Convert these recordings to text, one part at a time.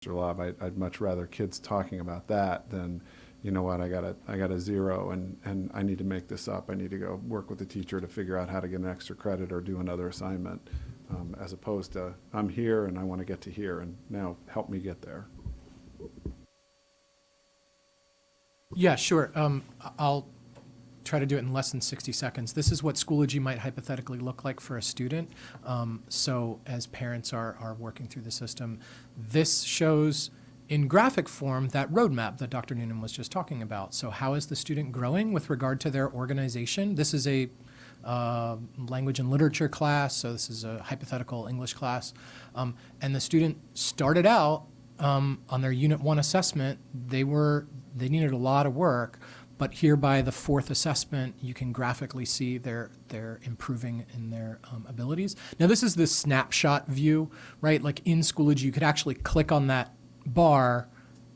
lab. I'd much rather kids talking about that than, you know what, I got a 0 and I need to make this up. I need to go work with the teacher to figure out how to get an extra credit or do another assignment, as opposed to I'm here and I want to get to here and now help me get there. Yeah, sure. I'll try to do it in less than 60 seconds. This is what Schoology might hypothetically look like for a student. So as parents are working through the system, this shows in graphic form that roadmap that Dr. Noonan was just talking about. So how is the student growing with regard to their organization? This is a language and literature class, so this is a hypothetical English class. And the student started out on their Unit 1 assessment. They needed a lot of work, but here by the 4th assessment, you can graphically see they're improving in their abilities. Now this is the snapshot view, right? Like in Schoology, you could actually click on that bar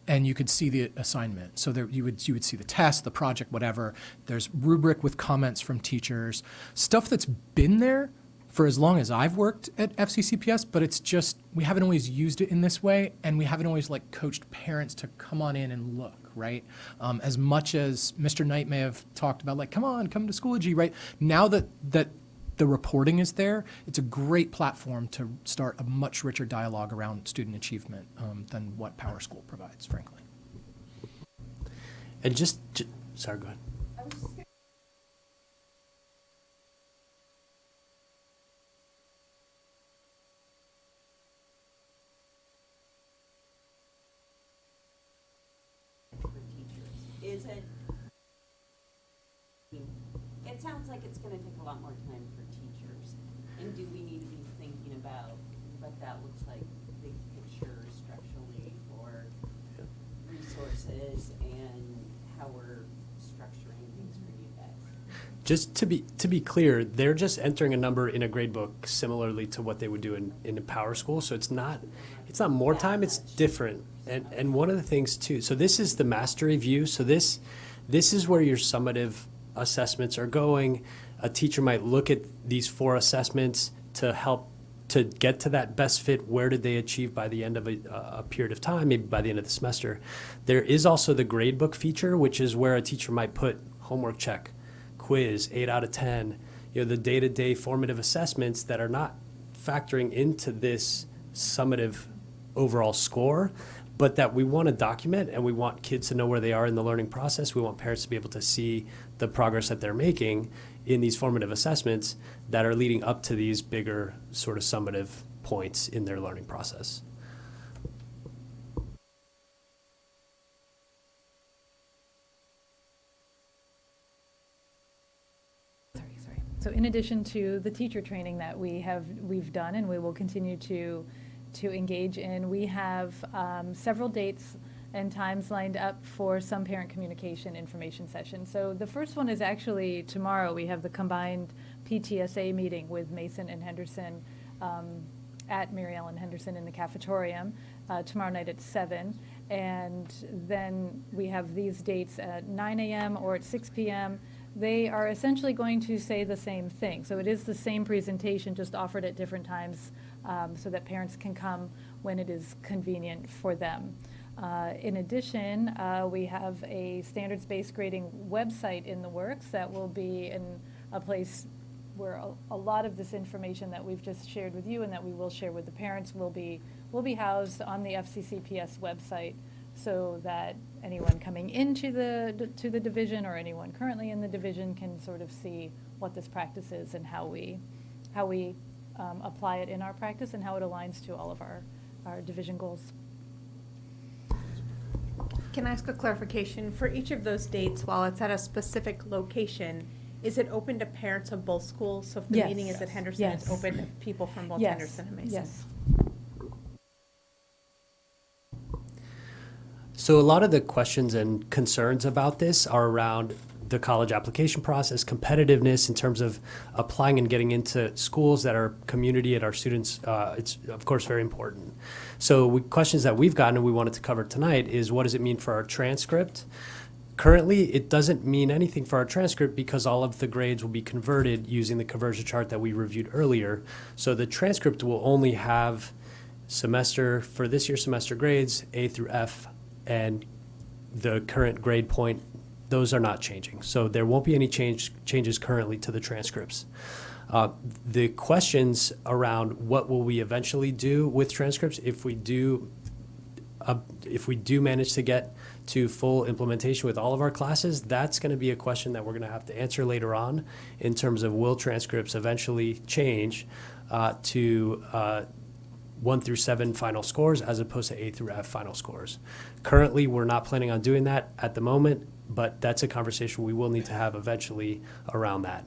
and you could see the assignment. So there you would see the test, the project, whatever. There's rubric with comments from teachers, stuff that's been there for as long as I've worked at FCCPS, but it's just, we haven't always used it in this way, and we haven't always like coached parents to come on in and look, right? As much as Mr. Knight may have talked about like, come to Schoology, right? Now that the reporting is there, it's a great platform to start a much richer dialogue around student achievement than what PowerSchool provides, frankly. And sorry, go ahead. Is it? It sounds like it's going to take a lot more time for teachers. And do we need to be thinking about what that looks like, big picture, structurally, for resources and how we're structuring things for you guys? Just to be clear, they're just entering a number in a gradebook similarly to what they would do in a PowerSchool. So it's not more time, it's different. And one of the things too, so this is the mastery view. So this is where your summative assessments are going. A teacher might look at these 4 assessments to help to get to that best fit. Where did they achieve by the end of a period of time, maybe by the end of the semester? There is also the gradebook feature, which is where a teacher might put homework check, quiz, 8 out of 10, the day-to-day formative assessments that are not factoring into this summative overall score, but that we want to document, and we want kids to know where they are in the learning process. We want parents to be able to see the progress that they're making in these formative assessments that are leading up to these bigger sort of summative points in their learning process. Sorry. So in addition to the teacher training that we've done and we will continue to engage in, we have several dates and times lined up for some parent communication information sessions. So the first one is actually tomorrow. We have the combined PTSA meeting with Mason and Henderson at Mary Ellen Henderson in the cafetorium tomorrow night at 7. And then we have these dates at 9 a.m. or at 6 p.m. They are essentially going to say the same thing. So it is the same presentation, just offered at different times so that parents can come when it is convenient for them. In addition, we have a standards-based grading website in the works that will be in a place where a lot of this information that we've just shared with you and that we will share with the parents will be housed on the FCCPS website, so that anyone coming into the division or anyone currently in the division can sort of see what this practice is and how we apply it in our practice and how it aligns to all of our division goals. Can I ask a clarification? For each of those dates, while it's at a specific location, is it open to parents of both schools? So if the Yes. meeting is at Henderson, Yes. it's open to people from both Yes. Henderson and Mason? Yes. So a lot of the questions and concerns about this are around the college application process, competitiveness in terms of applying and getting into schools that are community at our students. It's, of course, very important. So questions that we've gotten and we wanted to cover tonight is, what does it mean for our transcript? Currently, it doesn't mean anything for our transcript because all of the grades will be converted using the conversion chart that we reviewed earlier. So the transcript will only have semester, for this year's semester grades, A through F, and the current grade point, those are not changing. So there won't be any changes currently to the transcripts. The questions around what will we eventually do with transcripts if we do manage to get to full implementation with all of our classes, that's going to be a question that we're going to have to answer later on in terms of will transcripts eventually change to 1 through 7 final scores as opposed to A through F final scores. Currently, we're not planning on doing that at the moment, but that's a conversation we will need to have eventually around that.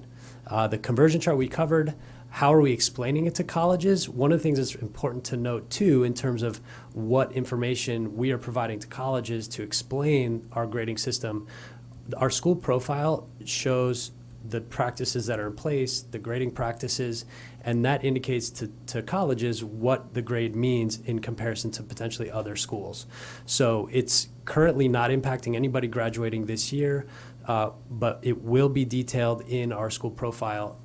The conversion chart we covered. How are we explaining it to colleges? One of the things that's important to note too in terms of what information we are providing to colleges to explain our grading system, our school profile shows the practices that are in place, the grading practices, and that indicates to colleges what the grade means in comparison to potentially other schools. So it's currently not impacting anybody graduating this year, but it will be detailed in our school profile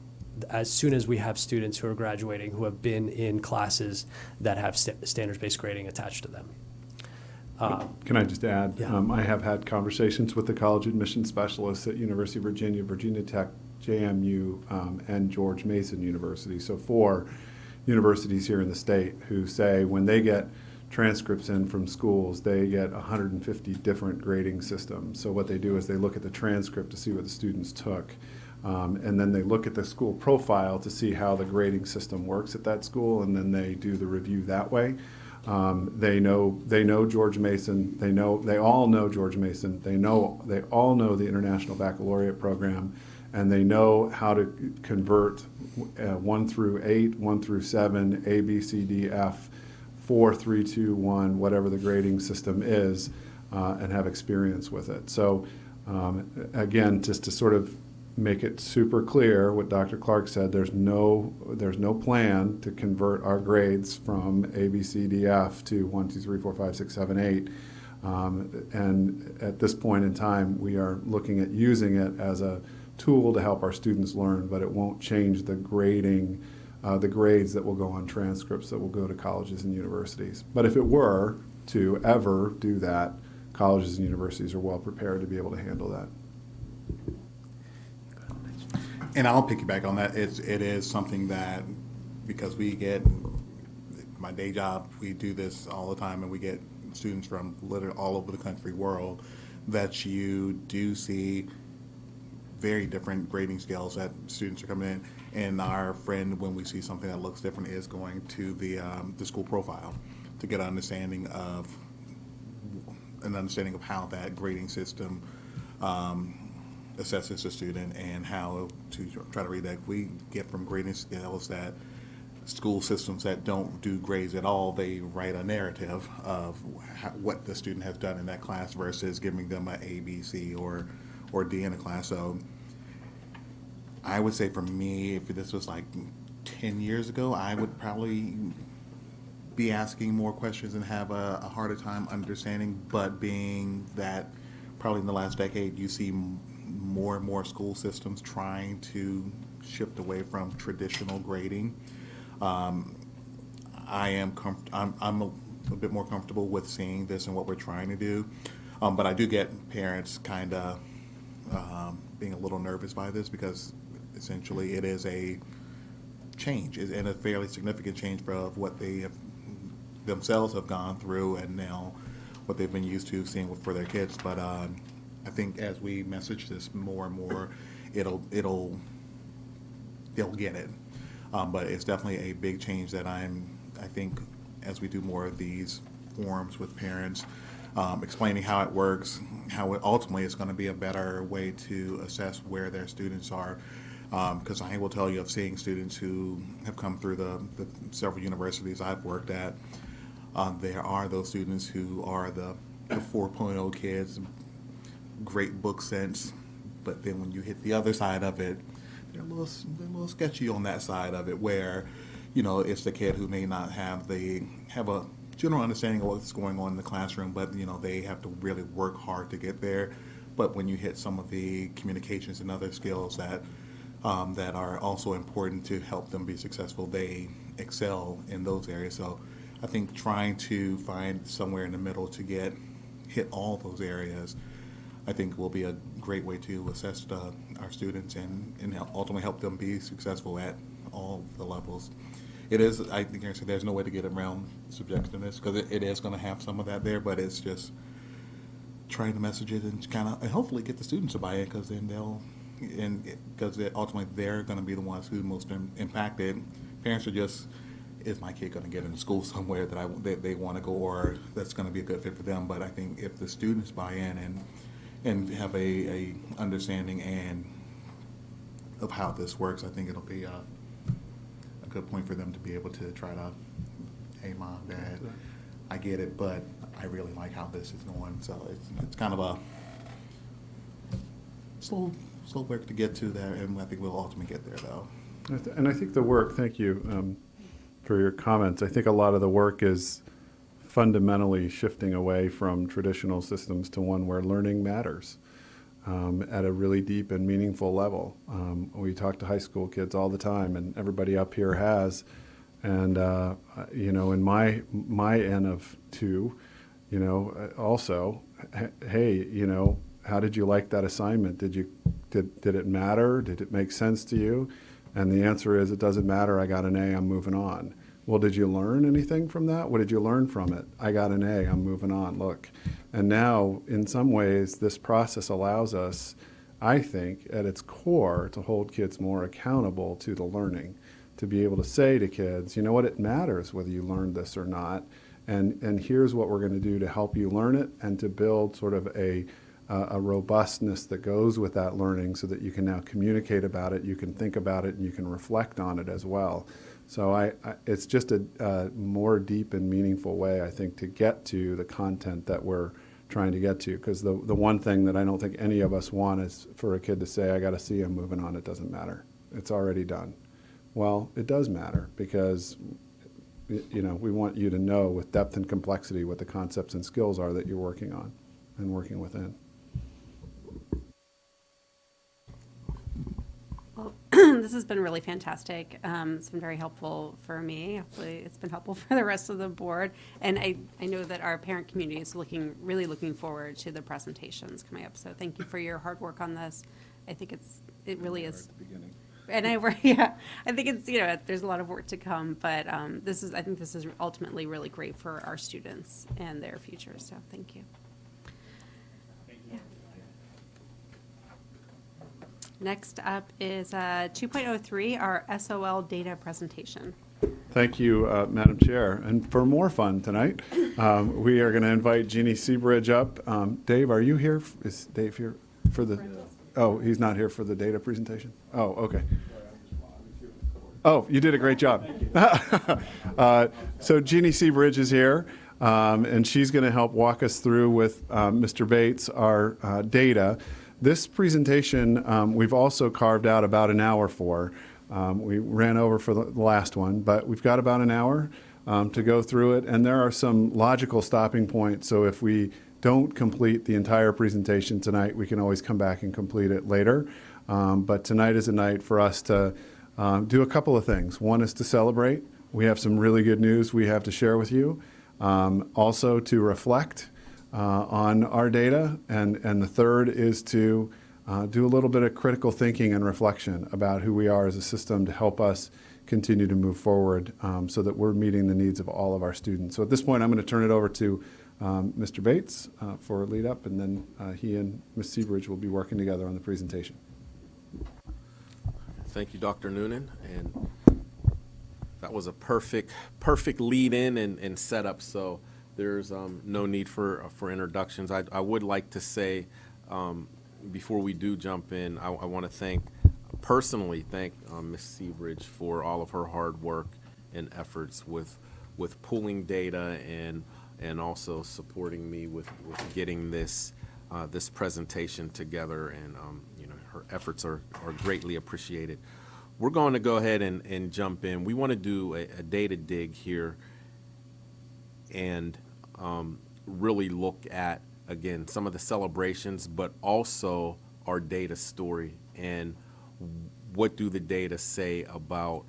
as soon as we have students who are graduating who have been in classes that have standards-based grading attached to them. Can I just add? Yeah. I have had conversations with the college admission specialists at University of Virginia, Virginia Tech, JMU, and George Mason University. So 4 universities here in the state who say when they get transcripts in from schools, they get 150 different grading systems. So what they do is they look at the transcript to see what the students took. And then they look at the school profile to see how the grading system works at that school, and then they do the review that way. They know George Mason. They all know George Mason. They all know the International Baccalaureate program, and they know how to convert 1 through 8, 1 through 7, A, B, C, D, F, 4, 3, 2, 1, whatever the grading system is, and have experience with it. So again, just to sort of make it super clear what Dr. Clark said, there's no plan to convert our grades from A, B, C, D, F to 1, 2, 3, 4, 5, 6, 7, 8. And at this point in time, we are looking at using it as a tool to help our students learn, but it won't change the grading, the grades that will go on transcripts that will go to colleges and universities. But if it were to ever do that, colleges and universities are well prepared to be able to handle that. And I'll piggyback on that. It is something that, because we get, my day job, we do this all the time, and we get students from literally all over the country, world, that you do see very different grading scales that students are coming in. And our friend, when we see something that looks different, is going to the school profile to get an understanding of how that grading system assesses the student and how to try to read that. We get from grading scales that school systems that don't do grades at all, they write a narrative of what the student has done in that class versus giving them an A, B, C, or D in a class. So I would say for me, if this was like 10 years ago, I would probably be asking more questions and have a harder time understanding. But being that probably in the last decade, you see more and more school systems trying to shift away from traditional grading. I'm a bit more comfortable with seeing this and what we're trying to do, but I do get parents kind of being a little nervous by this, because essentially it is a change, and a fairly significant change of what they have themselves have gone through, and now what they've been used to seeing for their kids. But I think as we message this more and more, they'll get it. But it's definitely a big change that I think as we do more of these forums with parents, explaining how it works, how it ultimately is going to be a better way to assess where their students are. Because I will tell you, of seeing students who have come through the several universities I've worked at, there are those students who are the 4.0 kids, great book sense, but then when you hit the other side of it, they're a little sketchy on that side of it, where, it's the kid who may not have a general understanding of what's going on in the classroom, but they have to really work hard to get there. But when you hit some of the communications and other skills that are also important to help them be successful, they excel in those areas. So I think trying to find somewhere in the middle to hit all those areas, I think will be a great way to assess our students and ultimately help them be successful at all the levels. It is, I think, there's no way to get around subjectiveness because it is going to have some of that there, but it's just trying to message it and and hopefully get the students to buy it, because then because ultimately they're going to be the ones who are most impacted. Parents are just, is my kid going to get into school somewhere that they want to go, or that's going to be a good fit for them? But I think if the students buy in and have a understanding of how this works, I think it'll be a good point for them to be able to try to, hey, Mom, Dad, I get it, but I really like how this is going. So it's kind of a slow work to get to there, and I think we'll ultimately get there, though. And I think the work, thank you for your comments. I think a lot of the work is fundamentally shifting away from traditional systems to one where learning matters at a really deep and meaningful level. We talk to high school kids all the time, and everybody up here has. And, in my N of 2, also, hey, how did you like that assignment? Did it matter? Did it make sense to you? And the answer is, it doesn't matter. I got an A, I'm moving on. Well, did you learn anything from that? What did you learn from it? I got an A, I'm moving on, look. And now, in some ways, this process allows us, I think, at its core, to hold kids more accountable to the learning, to be able to say to kids, you know what, it matters whether you learned this or not, and here's what we're going to do to help you learn it, and to build sort of a robustness that goes with that learning, so that you can now communicate about it, you can think about it, and you can reflect on it as well. So it's just a more deep and meaningful way, I think, to get to the content that we're trying to get to. Because the one thing that I don't think any of us want is for a kid to say, I got to see him moving on, it doesn't matter. It's already done. Well, it does matter, because we want you to know with depth and complexity what the concepts and skills are that you're working on and working within. Well, this has been really fantastic. It's been very helpful for me. Hopefully, it's been helpful for the rest of the board. And I know that our parent community is really looking forward to the presentations coming up. So thank you for your hard work on this. I think it really is. And I think it's, there's a lot of work to come, but I think this is ultimately really great for our students and their future. So thank you. Next up is 2.03, our SOL data presentation. Thank you, Madam Chair. And for more fun tonight, we are going to invite Jeannie Seabridge up. Dave, are you here? Is Dave here for the? Oh, he's not here for the data presentation? Oh, okay. Oh, you did a great job. So Jeannie Seabridge is here, and she's going to help walk us through with Mr. Bates our data. This presentation, we've also carved out about an hour for. We ran over for the last one, but we've got about an hour to go through it, and there are some logical stopping points. So if we don't complete the entire presentation tonight, we can always come back and complete it later. But tonight is a night for us to do a couple of things. One is to celebrate. We have some really good news we have to share with you. Also to reflect on our data, and the third is to do a little bit of critical thinking and reflection about who we are as a system to help us continue to move forward so that we're meeting the needs of all of our students. So at this point, I'm going to turn it over to Mr. Bates for a lead up, and then he and Ms. Seabridge will be working together on the presentation. Thank you, Dr. Noonan, and that was a perfect lead in and setup. So there's no need for introductions. I would like to say before we do jump in, I want to personally thank Ms. Seabridge for all of her hard work and efforts with pulling data and also supporting me with getting this presentation together, and her efforts are greatly appreciated. We're going to go ahead and jump in. We want to do a data dig here and really look at, again, some of the celebrations, but also our data story, and what do the data say about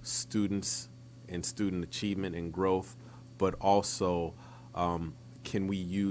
students in student achievement and growth, but also can we use